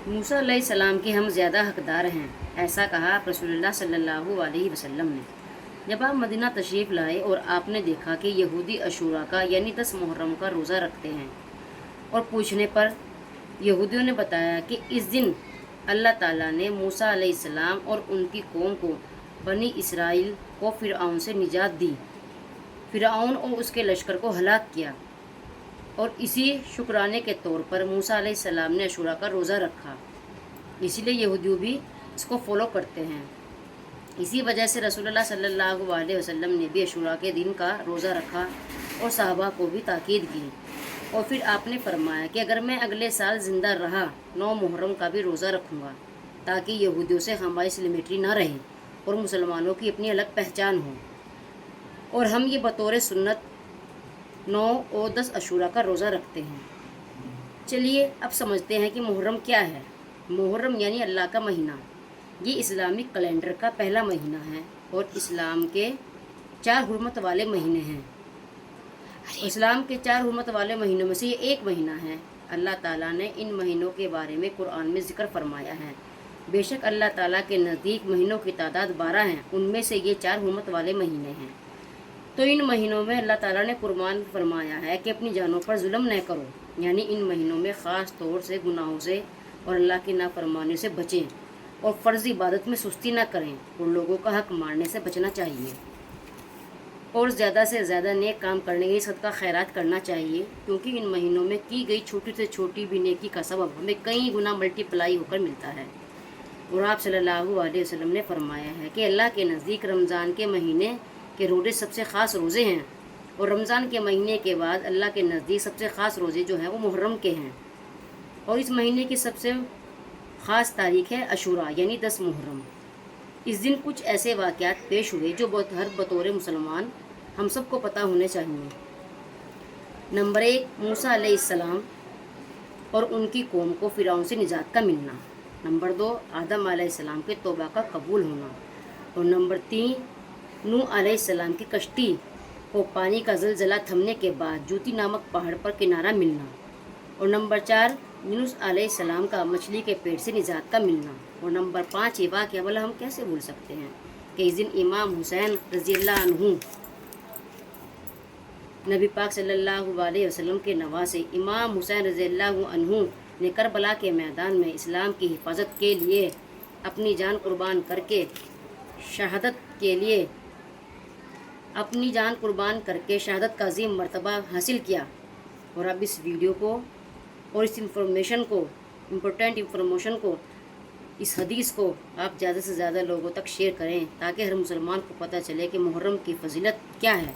موسیٰ علیہ السلام کے ہم زیادہ حقدار ہیں، ایسا کہا رسول اللہ صلی اللہ علیہ وسلم نے جب آپ مدینہ تشریف لائے اور آپ نے دیکھا کہ یہودی عاشوراء کا یعنی 10 محرم کا روزہ رکھتے ہیں، اور پوچھنے پر یہودیوں نے بتایا کہ اس دن اللہ تعالیٰ نے موسیٰ علیہ السلام اور ان کی قوم کو بنی اسرائیل کو فرعون سے نجات دی، فرعون اور اس کے لشکر کو ہلاک کیا، اور اسی شکرانے کے طور پر موسیٰ علیہ السلام نے عاشوراء کا روزہ رکھا، اسی لیے یہودیوں بھی اس کو فالو کرتے ہیں۔ اسی وجہ سے رسول اللہ صلی اللہ علیہ وسلم نے بھی عاشوراء کے دن کا روزہ رکھا اور صحابہ کو بھی تاکید کی، اور پھر آپ نے فرمایا کہ اگر میں اگلے سال زندہ رہا 9 محرم کا بھی روزہ رکھوں گا تاکہ یہودیوں سے ہماری سلمیٹری نہ رہے اور مسلمانوں کی اپنی الگ پہچان ہو، اور ہم یہ بطور سنت 9 اور 10 عاشوراء کا روزہ رکھتے ہیں۔ چلیے اب سمجھتے ہیں کہ محرم کیا ہے۔ محرم یعنی اللہ کا مہینہ، یہ اسلامی کیلنڈر کا پہلا مہینہ ہے اور اسلام کے 4 حرمت والے مہینے ہیں۔ اسلام کے 4 حرمت والے مہینوں میں سے یہ ایک مہینہ ہے۔ اللہ تعالیٰ نے ان مہینوں کے بارے میں قرآن میں ذکر فرمایا ہے۔ بے شک اللہ تعالیٰ کے نزدیک مہینوں کی تعداد 12 ہیں، ان میں سے یہ 4 حرمت والے مہینے ہیں۔ تو ان مہینوں میں اللہ تعالیٰ نے قربان فرمایا ہے کہ اپنی جانوں پر ظلم نہ کرو، یعنی ان مہینوں میں خاص طور سے گناہوں سے اور اللہ کی نافرمانی سے بچیں، اور فرض عبادت میں سستی نہ کریں، اور لوگوں کا حق مارنے سے بچنا چاہیے، اور زیادہ سے زیادہ نیک کام کرنے کے صدقہ خیرات کرنا چاہیے، کیونکہ ان مہینوں میں کی گئی چھوٹی سے چھوٹی بھی نیکی کا سبب ہمیں کئی گنا ملٹی پلائی ہو کر ملتا ہے۔ اور آپ صلی اللہ علیہ وسلم نے فرمایا ہے کہ اللہ کے نزدیک رمضان کے مہینے کے روزے سب سے خاص روزے ہیں، اور رمضان کے مہینے کے بعد اللہ کے نزدیک سب سے خاص روزے جو ہیں وہ محرم کے ہیں، اور اس مہینے کی سب سے خاص تاریخ ہے عاشوراء یعنی 10 محرم۔ اس دن کچھ ایسے واقعات پیش ہوئے جو ہر بطور مسلمان ہم سب کو پتہ ہونے چاہیے۔ نمبر 1، موسیٰ علیہ السلام اور ان کی قوم کو فرعون سے نجات کا ملنا۔ نمبر 2، آدم علیہ السلام کے توبہ کا قبول ہونا۔ اور نمبر 3، نوح علیہ السلام کی کشتی کو پانی کا زلزلہ تھمنے کے بعد جوتی نامک پہاڑ پر کنارہ ملنا۔ اور نمبر 4، یونس علیہ السلام کا مچھلی کے پیٹ سے نجات کا ملنا۔ اور نمبر 5، یہ واقعہ بھلا ہم کیسے بھول سکتے ہیں کہ اس دن امام حسین رضی اللہ عنہ، نبی پاک صلی اللہ علیہ وسلم کے نواسے امام حسین رضی اللہ عنہ نے کربلا کے میدان میں اسلام کی حفاظت کے لیے اپنی جان قربان کر کے شہادت کا عظیم مرتبہ حاصل کیا۔ اور اب اس ویڈیو کو اور اس امپورٹنٹ انفارمیشن کو، اس حدیث کو آپ زیادہ سے زیادہ لوگوں تک شیئر کریں تاکہ ہر مسلمان کو پتہ چلے کہ محرم کی فضیلت کیا ہے۔